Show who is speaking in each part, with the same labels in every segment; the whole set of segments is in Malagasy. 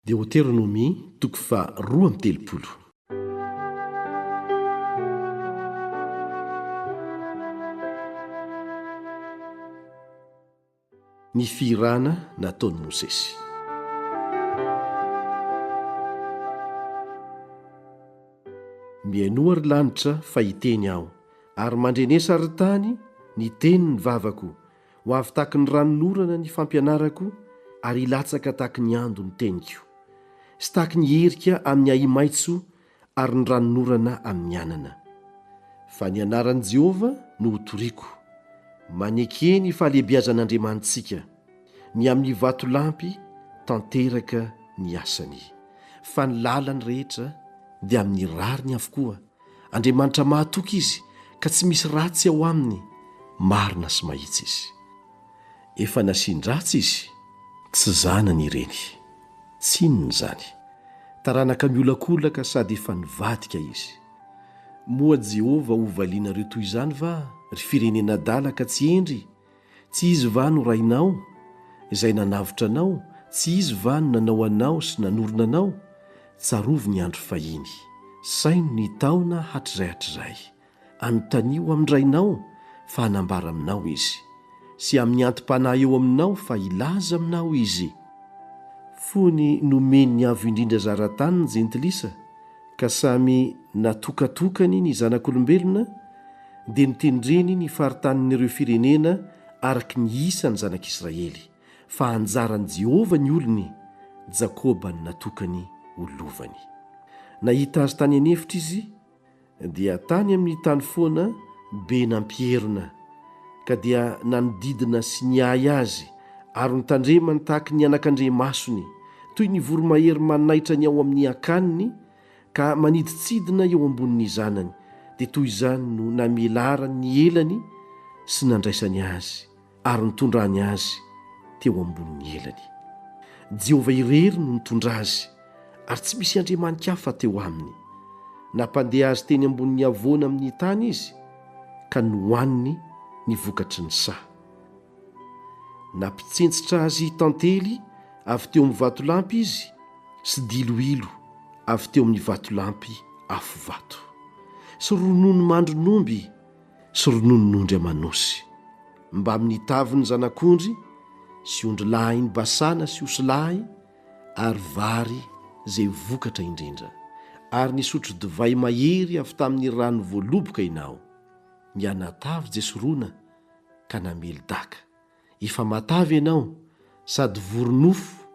Speaker 1: Deuteronomi toko fa 2:30. Ny firana nataony Mosesy. Miaino ary lanitra fa hiteny aho, ary mandrenesa ary tany ny teny ny vavako, ho avy taky ny ranonorana ny fampianarako, ary hilatsaka taky ny ando ny teniko, sy taky ny herika amin'ny ahi-maitso ary ny ranonorana amin'ny anana. Fa ny anaran'i Jehova no hotoriako, maneke ny fahalehibiazan'Andriamanitsika, ny amin'ny vatolampy tanteraka ny asany. Fa ny lalany rehetra dia amin'ny rariny avokoa. Andriamanitra mahatoky izy, ka tsy misy ratsy ao aminy, marina sy mahitsy izy. Efa nasindratsy izy, tsy zanany ireny. Tsinony zany, taranaka miolakolaka sady efa nivadika izy. Moa Jehova ho valianareo toy izany va? Ry firenena dalaka tsy endry? Tsy izy va no rainao, izay nanavitra anao? Tsy izy va no nanao anao sy nanorona anao? Tsarovy ny andro fahiny, saino ny taona hatr'izay. Anontanio amin'ndrainao fa hanambara aminao izy, sy amin'ny antom-panahy eo aminao fa hilaza aminao izy. Fony nomeny ny avo indrindra zara-tany ny jentilisa, ka samy natokatokany ny zanak'olombelona, dia nitendreny ny faritanin'ireo firenena araky ny isany zanak'Israely. Fa anjaran'i Jehova ny olony, Jakoba ny natokany olovany. Nahita azy tany anefitra izy, dia tany amin'ny tany foana be nampierona, ka dia nanodidina sy niay azy, ary nitandremany taky ny anak'Andriamasony, toy ny voromahery manaitra ny ao amin'ny akaniny, ka maniditsidina eo ambonin'ny zanany, dia toy izany no namelarany ny elany sy nandraisany azy, ary nitondrany azy teo ambonin'ny elany. Jehova irery no nitondra azy, ary tsy misy andriamanitra hafa teo aminy. Nampandeha azy teny ambonin'ny havoana amin'ny tany izy, ka nohaniny ny vokatry ny sa. Nampitsentsitra azy tantely avy teo amin'ny vatolampy izy, sy diloilo avy teo amin'ny vatolampy afo vato, sy ronono mandronomby, sy rononon'ondry amanosy, mba amin'ny tavy ny zanak'ondry, sy ondry lahy ny basana sy osilahy, ary vary zay vokatra indrindra. Ary nisotro divay mahery avy tamin'ny rano voaloboka ianao. Mianatavy jesorona ka namely daka. Efa matavy ianao, sady voronofo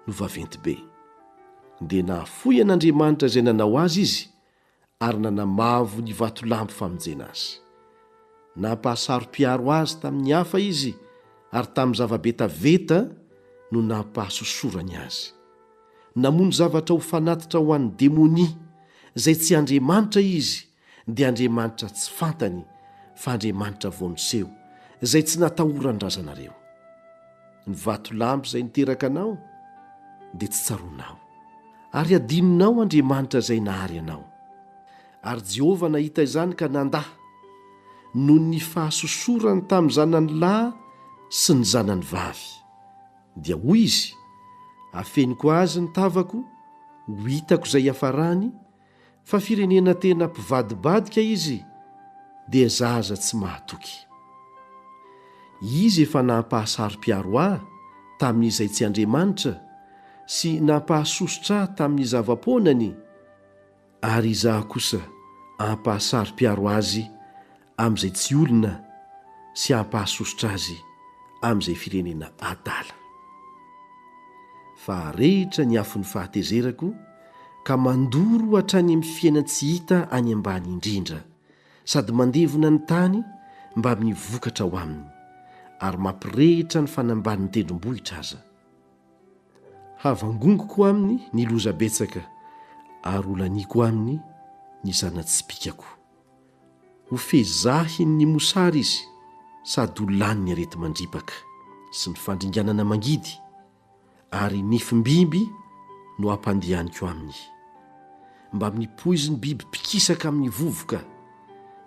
Speaker 1: no vaventy be. Dia nahafoy an'Andriamanitra izay nanao azy izy, ary nanamavo ny vatolampy famonjena azy. Nampahasaro-piaro azy tamin'ny hafa izy, ary tamin'ny zavabetaveta no nampahasosorany azy. Namono zavatra ho fanatitra ho an'ny demonia, izay tsy Andriamanitra izy, dia Andriamanitra tsy fantany, fa Andriamanitra vao niseho, izay tsy natahoran-drazanareo. Ny vatolampy izay niteraka anao, dia tsy tsaronao, ary adininao Andriamanitra izay nahary anao. Ary Jehova nahita izany ka nandahy, noho ny fahasosorany tamin'ny zanany lahy sy ny zanany vavy. Dia hoy izy, afeniko azy ny tavako, ho hitako izay hafarany, fa firenena tena mpivadibadika izy, dia zaza tsy mahatoky. Izy efa nampahasaro-piaro ahy tamin'izay tsy Andriamanitra, sy nampahasosotra ahy tamin'ny zava-ponany, ary izaho kosa ampahasaro-piaro azy amin'izay tsy olona, sy ampahasosotra azy amin'izay firenena adala. Fa rehetra ny afon'ny fahatezerako, ka mandoro hatrany amin'ny fiainana tsy hita any ambany indrindra, sady mandevona ny tany mba amin'ny vokatra ho aminy, ary mampirehitra ny fanamban'ny tendrombohitra aza. Havangongoko aminy ny loza betsaka, ary olaniko aminy ny zanatspikako. Ho fezahiny ny mosary izy, sady ho lany ny arety mandripaka sy ny fandringanana mangidy, ary nifimbiby no ampandehaniko aminy, mba amin'ny poiziny biby pikisaka amin'ny vovoka,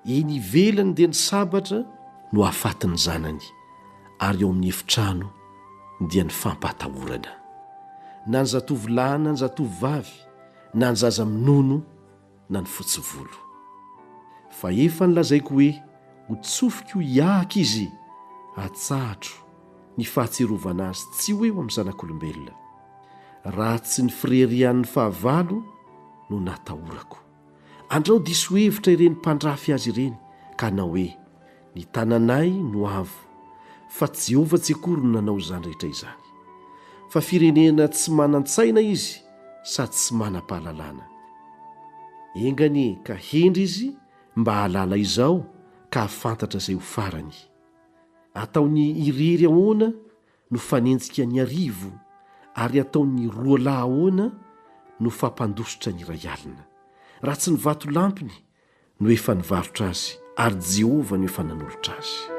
Speaker 1: eny ivelany dia ny sabatra no hafatiny zanany, ary eo amin'ny efitrano dia ny fampatahorana. na ny zatovolahy na ny zatovovavy na ny zaza minono na ny fotsivolo. Fa efa nilazaiko hoe hotsofiko hiahaka izy atsahatra ny fahatserovana azy tsy hoe ho amin'ny zanak'olombelona. Raha tsy ny firerian'ny fahavalo no natahorako. Andrao diso hevitra ireny mpandrafy azy ireny ka na hoe ny tananay no avo fa Jehovah tsy akory no nanao izany rehetra izany. Fa firenena tsy manan-tsaina izy sady tsy manam-pahalalana. Engany ka hendry izy mba hahalala izao ka hafantatra izay ho farany. Ataony irery ahoana no fanenjika ny arivo ary ataony roa lahy ahoana no fampandositra ny iray alina. Raha tsy ny vato lampiny no efa nivarotra azy ary Jehovah no efa nanolotra azy.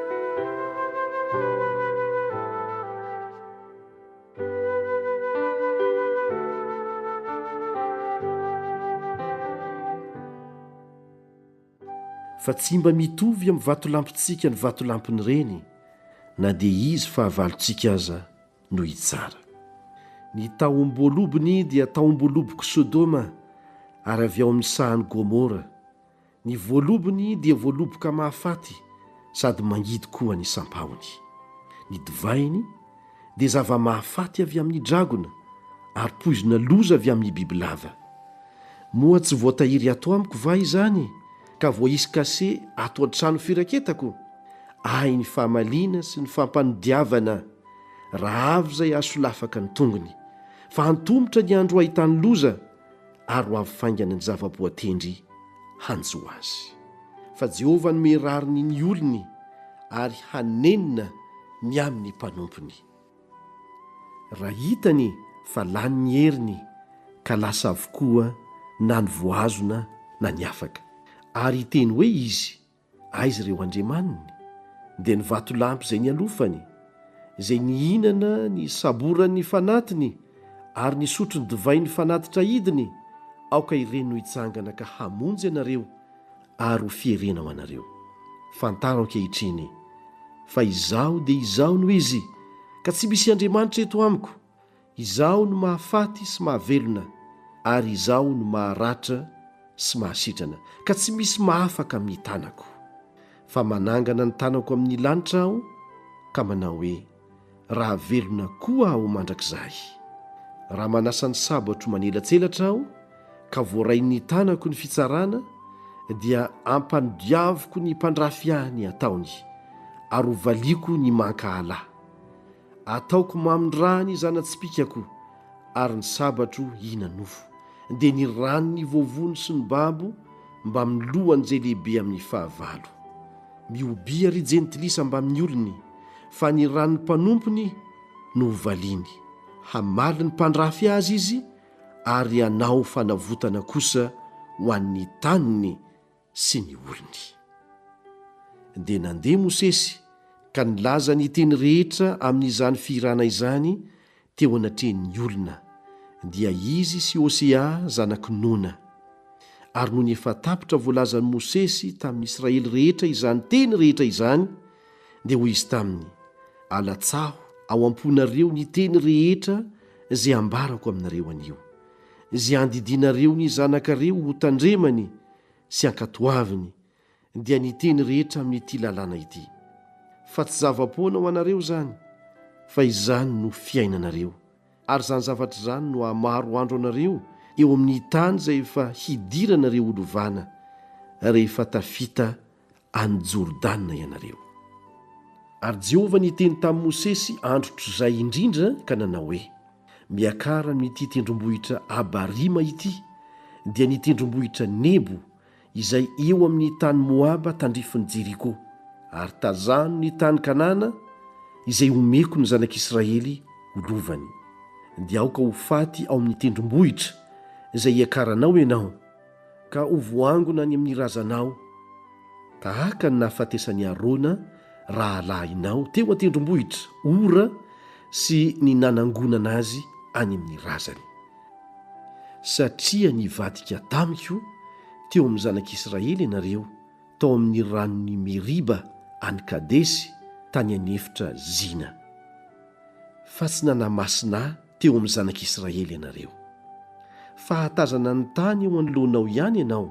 Speaker 1: Fa tsy mba mitovy amin'ny vatolampintsika ny vatolampiny reny, na dia izy fahavalontsika aza no hitsara. Ny taom-boalobony dia taom-boaloboko Sodoma ary avy ao amin'ny sahany Gomora. Ny voalobony dia voaloboka mahafaty sady mangidy koa ny sampahony. Ny divainy dia zava-mahafaty avy amin'ny dragona ary poizina loza avy amin'ny bibilava. Moa tsy voatahiry ato amiko va izany ka voaisy kase ato an-trano firaketako? Ay ny fahamaliana sy ny fampanodiavana raha avy izay asolafaka ny tongony. Fa hantomotra ny andro ahitany loza ary ho avy faingana ny zava-boatendry hanjo azy. Fa Jehovah no merariny ny olony ary hanenina ny amin'ny mpanompony. Raha hitany fa lany ny heriny ka lasa avokoa na ny voazona na ny afaka. Ary hiteny hoe izy, aiza ireo andriamaniny? Dia ny vatolampy izay nialofany, izay nihinana ny saboran'ny fanatiny ary ny sotro ny divay ny fanatitra hidiny, aoka ireny no hitsangana ka hamonjy anareo ary ho fierena ho anareo. Fantaro ankehitriny fa izaho dia izaho no izy, ka tsy misy andriamanitra eto amiko. Izaho no mahafaty sy mahavelona ary izaho no maharatra sy mahasitrana, ka tsy misy mahafaka amin'ny tanako. Fa manangana ny tanako amin'ny lanitra aho ka manao hoe raha velona koa aho mandrakizay. Raha manasa ny sabatro manelatselatra aho ka voarain'ny tanako ny fitsarana, dia ampanodiaviko ny mpandrafy ahiny ataony ary hovaliko ny mankahala. Ataoko mamindraha ny zanatspikako ary ny sabatro hihinanofo, dia ny ranony voavono sy ny babo mba milohany lehibe amin'ny fahavalo. Miobia ry jentilisa mba amin'ny olony, fa ny ranony mpanompony no hovaliany. Hamaly ny mpandrafy azy izy ary hanao fanavotana kosa ho an'ny taniny sy ny olony. Dia nandeha Mosesy ka nilaza ny teny rehetra amin'izany firana izany teo anatrehan'ny olona, dia izy sy Hosea zanaky Nona. Ary no ny efa tapitra voalazan'i Mosesy tamin'ny Israely rehetra izany teny rehetra izany, dia hoy izy taminy: alatsaho ao amponareo ny teny rehetra izay ambarako aminareo anio, izay andidinareo ny zanakareo ho tandremany sy ankatoaviny, dia ny teny rehetra amin'ity lalàna ity. Fa tsy zava-poana ho anareo zany, fa izany no fiainanareo, ary zany zavatra izany no hamaro andro anareo eo amin'ny tany izay efa hidiranareo holovana rehefa tafita any Jordana ianareo. Ary Jehovah niteny tamin'i Mosesy androtro izay indrindra ka nanao hoe: miakara amin'ity tendrombohitra Abarima ity, dia ny tendrombohitra Nebo izay eo amin'ny tany Moaba tandrifin'ny Jeriko, ary tazano ny tany Kanana izay omeko ny zanak'Israely holovany. Dia aoka ho faty ao amin'ny tendrombohitra izay hiakaranao ianao, ka ho voangona any amin'ny razanao, tahaka ny nahafatesan'i Arona rahalahinao teo an-tendrombohitra Ora sy ny nanangonana azy any amin'ny razany. Satria nivadika tamiko teo amin'ny zanak'Israely ianareo tao amin'ny ranony Meriba any Kadesy tany anefitra Zina. Fa tsy nanamasina teo amin'ny zanak'Israely ianareo. Fahatazana ny tany eo anoloanao ihany ianao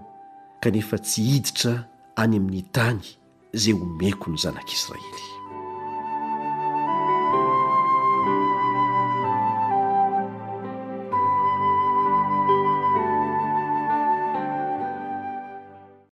Speaker 1: kanefa tsy hiditra any amin'ny tany izay omeko ny zanak'Israely.